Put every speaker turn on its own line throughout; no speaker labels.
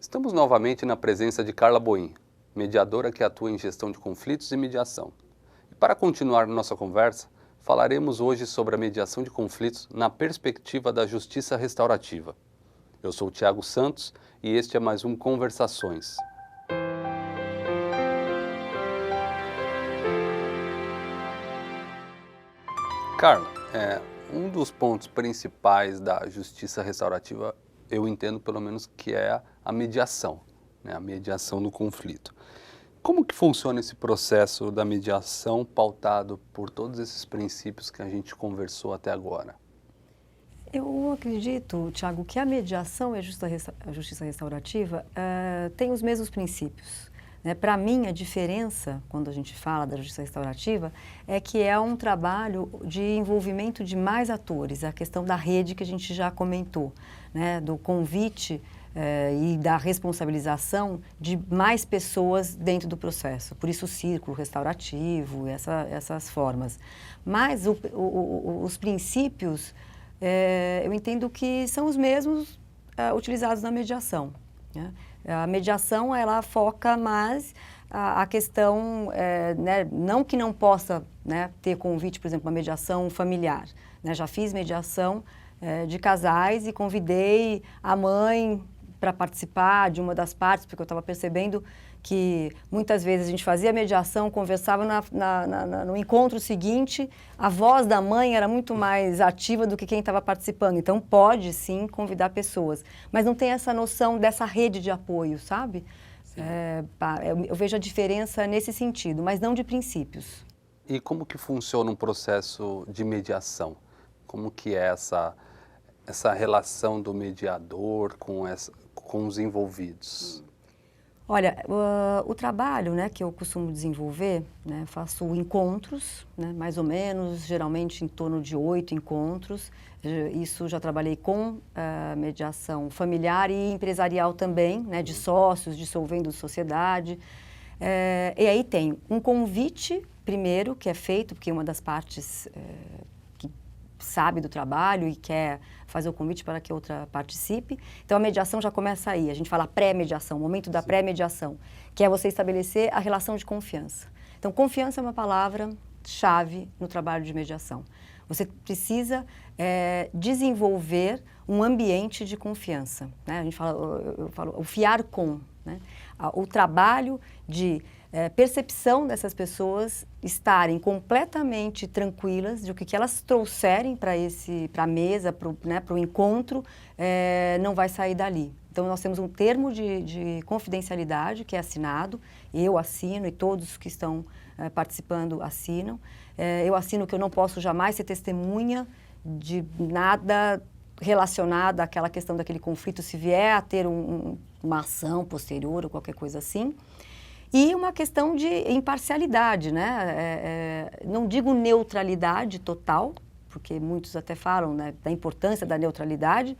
Estamos novamente na presença de Carla Boim, mediadora que atua em gestão de conflitos e mediação. E para continuar nossa conversa, falaremos hoje sobre a mediação de conflitos na perspectiva da justiça restaurativa. Eu sou o Thiago Santos e este é mais um Conversações. Carla, um dos pontos principais da justiça restaurativa, eu entendo pelo menos que é a mediação, né? A mediação do conflito. Como que funciona esse processo da mediação pautado por todos esses princípios que a gente conversou até agora?
Eu acredito, Thiago, que a mediação e a justiça restaurativa têm os mesmos princípios. Né? Para mim, a diferença, quando a gente fala da justiça restaurativa, é que é um trabalho de envolvimento de mais atores, a questão da rede que a gente já comentou, né? Do convite e da responsabilização de mais pessoas dentro do processo. Por isso o círculo restaurativo, essas formas. Mas os princípios, eu entendo que são os mesmos utilizados na mediação. Né? A mediação, ela foca mais a questão, né, não que não possa, né, ter convite, por exemplo, uma mediação familiar. Né? Já fiz mediação de casais e convidei a mãe para participar de uma das partes, porque eu estava percebendo que muitas vezes a gente fazia mediação, conversava no encontro seguinte, a voz da mãe era muito mais ativa do que quem estava participando. Então, pode sim convidar pessoas, mas não tem essa noção dessa rede de apoio, sabe? Eu vejo a diferença nesse sentido, mas não de princípios.
E como que funciona um processo de mediação? Como que é essa relação do mediador com os envolvidos?
Olha, o trabalho, né, que eu costumo desenvolver, né, faço encontros, né, mais ou menos, geralmente em torno de 8 encontros. Isso já trabalhei com mediação familiar e empresarial também, né, de sócios, dissolvendo sociedade. E aí tem um convite, primeiro, que é feito, porque uma das partes que sabe do trabalho e quer fazer o convite para que outra participe. Então, a mediação já começa aí. A gente fala pré-mediação, o momento da pré-mediação, que é você estabelecer a relação de confiança. Então, confiança é uma palavra-chave no trabalho de mediação. Você precisa desenvolver um ambiente de confiança. Né? Eu falo o fiar com. Né? O trabalho de percepção dessas pessoas estarem completamente tranquilas de que elas trouxerem para a mesa, para o encontro, não vai sair dali. Então, nós temos um termo de confidencialidade que é assinado, eu assino e todos que estão participando assinam. Eu assino que eu não posso jamais ser testemunha de nada relacionado àquela questão daquele conflito, se vier a ter uma ação posterior ou qualquer coisa assim. E uma questão de imparcialidade, né? Não digo neutralidade total, porque muitos até falam, né, da importância da neutralidade,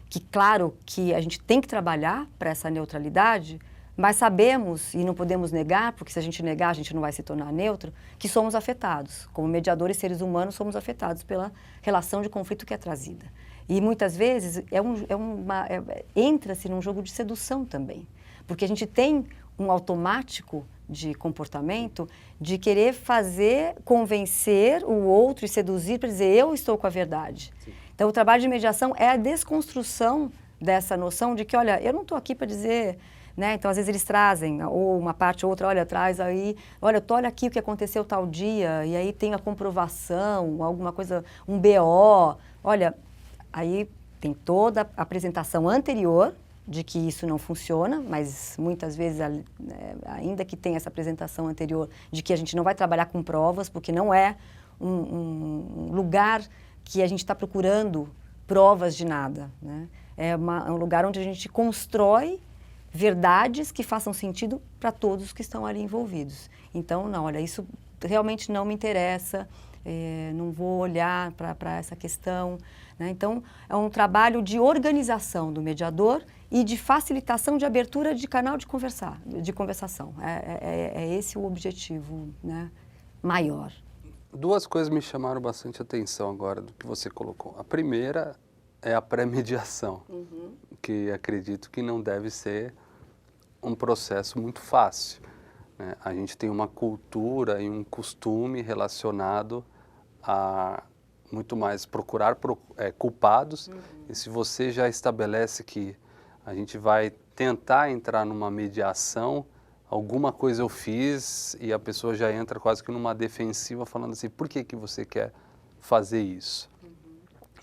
que claro que a gente tem que trabalhar para essa neutralidade, mas sabemos, e não podemos negar, porque se a gente negar a gente não vai se tornar neutro, que somos afetados. Como mediadores seres humanos somos afetados pela relação de conflito que é trazida. E muitas vezes entra-se num jogo de sedução também, porque a gente tem um automático de comportamento de querer convencer o outro e seduzir para dizer eu estou com a verdade. Sim. Então, o trabalho de mediação é a desconstrução dessa noção de que, olha, eu não estou aqui para dizer, né? Então, às vezes eles trazem, ou uma parte ou outra, olha, traz aí, olha, olha aqui o que aconteceu tal dia, e aí tem a comprovação, alguma coisa, um BO, olha, aí tem toda a apresentação anterior, de que isso não funciona, mas muitas vezes, ainda que tenha essa apresentação anterior, de que a gente não vai trabalhar com provas, porque não é um lugar que a gente está procurando provas de nada. Né? É um lugar onde a gente constrói verdades que façam sentido para todos que estão ali envolvidos. Então, não, olha, isso realmente não me interessa, não vou olhar para essa questão. Né? Então, é um trabalho de organização do mediador e de facilitação de abertura de canal de conversação. É esse o objetivo, né, maior.
Duas coisas me chamaram bastante atenção agora do que você colocou. A primeira é a pré-mediação, que acredito que não deve ser um processo muito fácil, né? A gente tem uma cultura e um costume relacionado a muito mais procurar culpados, e se você já estabelece que a gente vai tentar entrar numa mediação, alguma coisa eu fiz e a pessoa já entra quase que numa defensiva falando assim, por que que você quer fazer isso?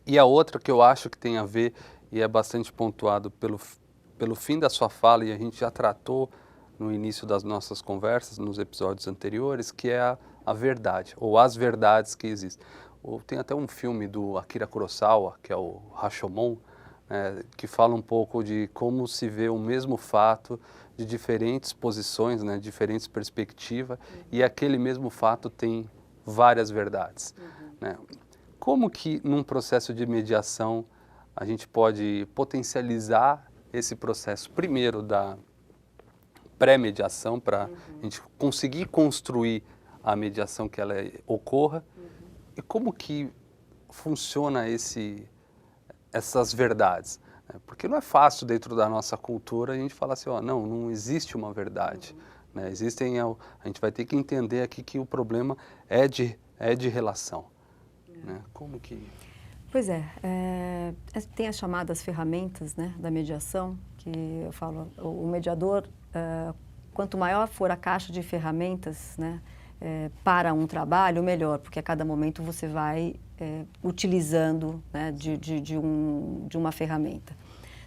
E a outra que eu acho que tem a ver, e é bastante pontuado pelo fim da sua fala, e a gente já tratou no início das nossas conversas, nos episódios anteriores, que é a verdade, ou as verdades que existem. Tem até um filme do Akira Kurosawa, que é o Rashomon, que fala um pouco de como se vê o mesmo fato de diferentes posições, né, diferentes perspectivas, e aquele mesmo fato tem várias verdades, né? Como que num processo de mediação a gente pode potencializar esse processo, primeiro da pré-mediação, para a gente conseguir construir a mediação que ela ocorra, e como que funciona essas verdades? Porque não é fácil dentro da nossa cultura a gente falar assim, ó, não existe uma verdade, né? A gente vai ter que entender aqui que o problema é de relação, né? Como que...
Pois tem as chamadas ferramentas, né, da mediação, que eu falo, o mediador, quanto maior for a caixa de ferramentas, né, para um trabalho, melhor, porque a cada momento você vai utilizando, né, de uma ferramenta.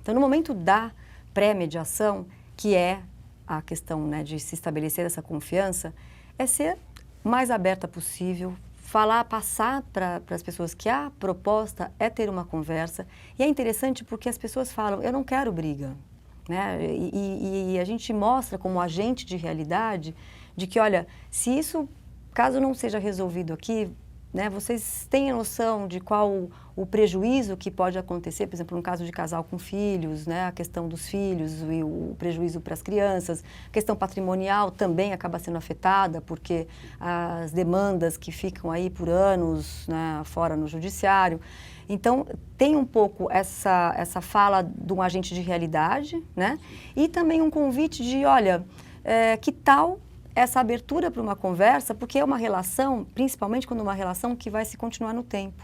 Então, no momento da pré-mediação, que é a questão, né, de se estabelecer essa confiança, é ser mais aberta possível, passar para as pessoas que a proposta é ter uma conversa. E é interessante porque as pessoas falam, eu não quero briga, né? E a gente mostra como agente de realidade de que, olha, se isso, caso não seja resolvido aqui, né, vocês têm a noção de qual o prejuízo que pode acontecer, por exemplo, no caso de casal com filhos, né, a questão dos filhos e o prejuízo para as crianças, a questão patrimonial também acaba sendo afetada, porque as demandas que ficam aí por anos, né, fora no judiciário. Então, tem um pouco essa fala de um agente de realidade, né, e também um convite de, olha, que tal essa abertura para uma conversa, porque é uma relação, principalmente quando é uma relação que vai se continuar no tempo.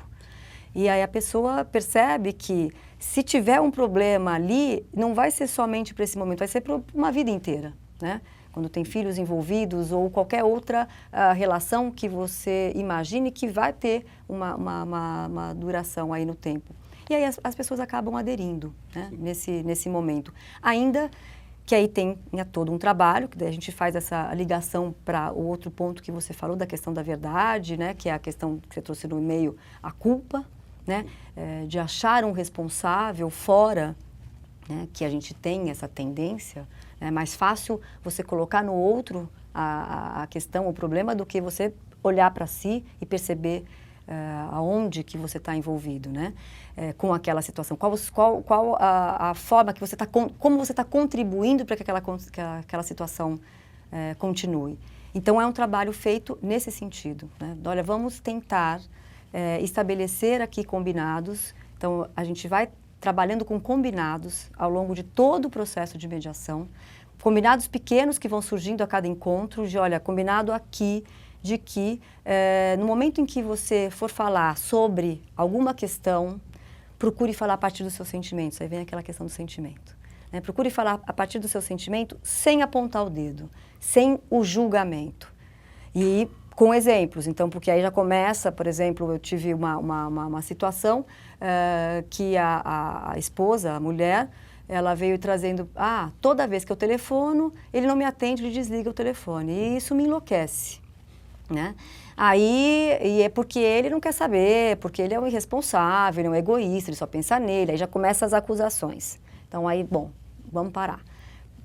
E aí a pessoa percebe que se tiver um problema ali, não vai ser somente para esse momento, vai ser para uma vida inteira, né? Quando tem filhos envolvidos ou qualquer outra relação que você imagine que vai ter uma duração aí no tempo. E aí as pessoas acabam aderindo, né, nesse momento. Ainda que aí tem todo um trabalho, que daí a gente faz essa ligação para o outro ponto que você falou, da questão da verdade, né, que é a questão que você trouxe no e-mail, a culpa, né, de achar um responsável fora, né, que a gente tem essa tendência. É mais fácil você colocar no outro a questão, o problema, do que você olhar para si e perceber aonde que você está envolvido, né, com aquela situação. Qual a forma que você está, como você está contribuindo para que aquela situação continue. Então, é um trabalho feito nesse sentido, né? Olha, vamos tentar estabelecer aqui combinados. Então, a gente vai trabalhando com combinados ao longo de todo o processo de mediação. Combinados pequenos que vão surgindo a cada encontro, de, olha, combinado aqui, de que no momento em que você for falar sobre alguma questão, procure falar a partir dos seus sentimentos. Aí vem aquela questão do sentimento, né? Procure falar a partir do seu sentimento sem apontar o dedo, sem o julgamento. E com exemplos, então, porque aí já começa, por exemplo, eu tive uma situação que a esposa, a mulher, ela veio trazendo, toda vez que eu telefono, ele não me atende, ele desliga o telefone, e isso me enlouquece, né? E é porque ele não quer saber, porque ele é um irresponsável, ele é um egoísta, ele só pensa nele, aí já começam as acusações. Então aí, bom, vamos parar.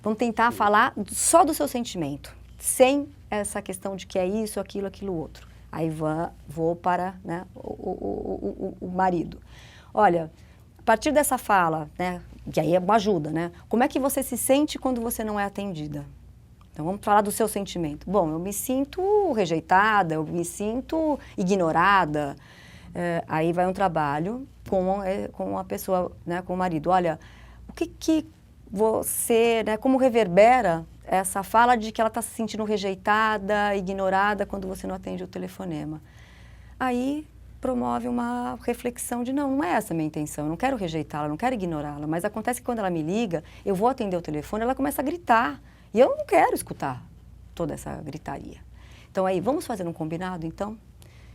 Vamos tentar falar só do seu sentimento, sem essa questão de que é isso, aquilo, outro. Aí vou para, né, o marido. Olha, a partir dessa fala, né, que aí é uma ajuda, né? Como é que você se sente quando você não é atendida? Então, vamos falar do seu sentimento. Bom, eu me sinto rejeitada, eu me sinto ignorada. Aí vai um trabalho com a pessoa, né, com o marido. Olha, o que você, né, como reverbera essa fala de que ela está se sentindo rejeitada, ignorada quando você não atende o telefonema? Aí promove uma reflexão de não é essa a minha intenção, eu não quero rejeitá-la, não quero ignorá-la, mas acontece que quando ela me liga, eu vou atender o telefone, ela começa a gritar, e eu não quero escutar toda essa gritaria. Então aí, vamos fazer um combinado, então,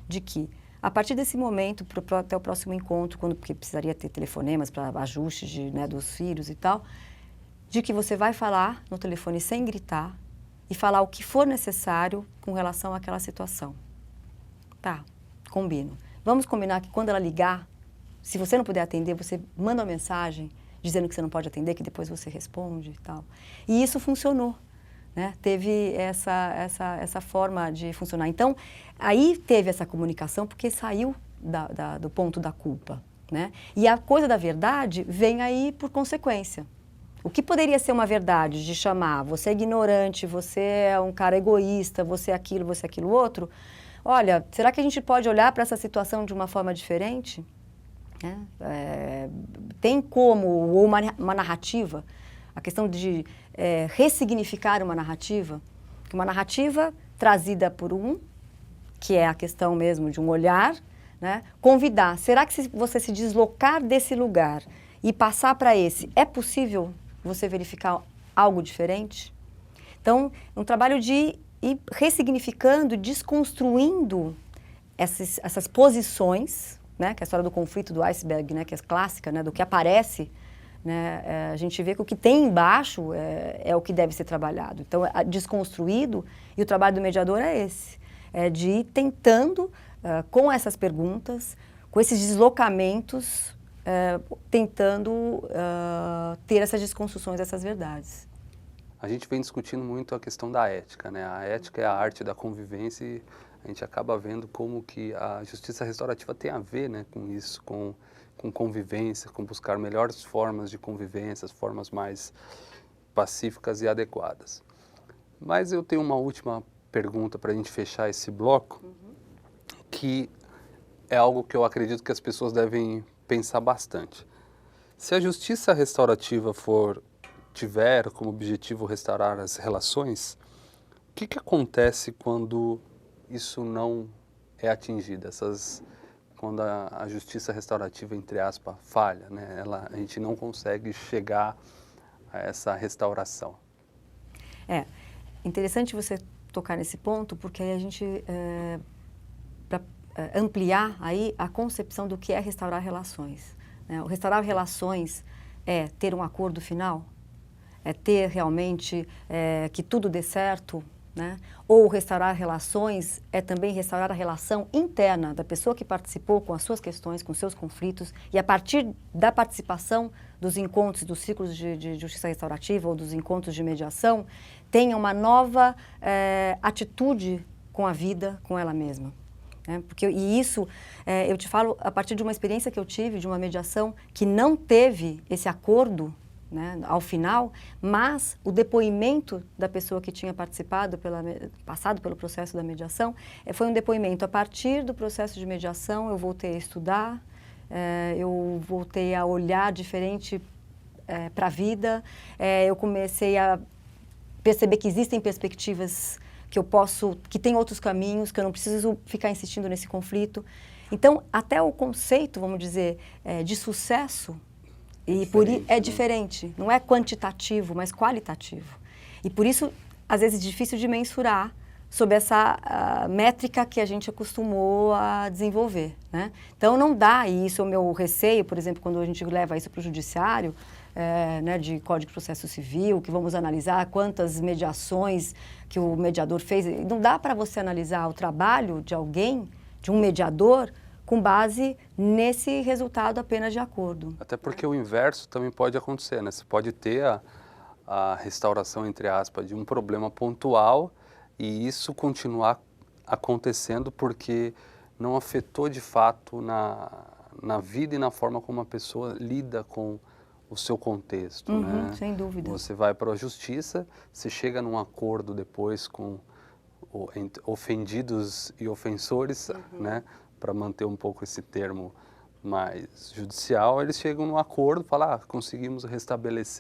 de que a partir desse momento, até o próximo encontro, porque precisaria ter telefonemas para ajustes né, dos filhos e tal, de que você vai falar no telefone sem gritar e falar o que for necessário com relação àquela situação. Tá, combino. Vamos combinar que quando ela ligar, se você não puder atender, você manda uma mensagem dizendo que você não pode atender, que depois você responde e tal. E isso funcionou, né? Teve essa forma de funcionar. Então, aí teve essa comunicação porque saiu do ponto da culpa, né? E a coisa da verdade vem aí por consequência. O que poderia ser uma verdade de chamar você é ignorante, você é um cara egoísta, você é aquilo outro. Olha, será que a gente pode olhar para essa situação de uma forma diferente? Tem como, ou uma narrativa, a questão de ressignificar uma narrativa trazida por que é a questão mesmo de um olhar, né? Convidar, será que se você se deslocar desse lugar e passar para esse, é possível você verificar algo diferente? Então, um trabalho de ir ressignificando, desconstruindo essas posições, né, que é a história do conflito do iceberg, né, que é clássica, né, do que aparece, né, a gente vê que o que tem embaixo é o que deve ser trabalhado. Então, desconstruído, e o trabalho do mediador é esse, de ir tentando, com essas perguntas, com esses deslocamentos, tentando ter essas desconstruções dessas verdades.
A gente vem discutindo muito a questão da ética, né? A ética é a arte da convivência e a gente acaba vendo como que a justiça restaurativa tem a ver, né, com isso, com convivência, com buscar melhores formas de convivência, formas mais pacíficas e adequadas. Mas eu tenho uma última pergunta para a gente fechar esse bloco, que é algo que eu acredito que as pessoas devem pensar bastante. Se a justiça restaurativa tiver como objetivo restaurar as relações, o que acontece quando isso não é atingido? Quando a justiça restaurativa, entre aspas, falha, né? A gente não consegue chegar a essa restauração.
Interessante você tocar nesse ponto, porque aí a gente, para ampliar aí a concepção do que é restaurar relações, né? O restaurar relações é ter um acordo final, é ter realmente que tudo dê certo, né? Ou restaurar relações é também restaurar a relação interna da pessoa que participou com as suas questões, com seus conflitos, e a partir da participação dos encontros, dos ciclos de justiça restaurativa ou dos encontros de mediação, tenha uma nova atitude com a vida, com ela mesma. E isso, eu te falo a partir de uma experiência que eu tive, de uma mediação que não teve esse acordo, né, ao final, mas o depoimento da pessoa que tinha passado pelo processo da mediação, foi um depoimento a partir do processo de mediação. Eu voltei a estudar, eu voltei a olhar diferente para a vida, eu comecei a perceber que existem perspectivas que tem outros caminhos, que eu não preciso ficar insistindo nesse conflito. Então, até o conceito, vamos dizer, de sucesso, é diferente, não é quantitativo, mas qualitativo. E por isso, às vezes, é difícil de mensurar sob essa métrica que a gente acostumou a desenvolver, né? Então, não dá, e isso é o meu receio, por exemplo, quando a gente leva isso para o judiciário, né, de Código de Processo Civil, que vamos analisar quantas mediações que o mediador fez. Não dá para você analisar o trabalho de alguém, de um mediador, com base nesse resultado apenas de acordo.
Até porque o inverso também pode acontecer, né? Você pode ter a restauração, entre aspas, de um problema pontual e isso continuar acontecendo porque não afetou de fato na vida e na forma como a pessoa lida com o seu contexto, né?
Sem dúvida.
Você vai para a justiça, você chega num acordo depois com ofendidos e ofensores, né? para manter um pouco esse termo mais judicial, eles chegam num acordo, falam, conseguimos restabelecer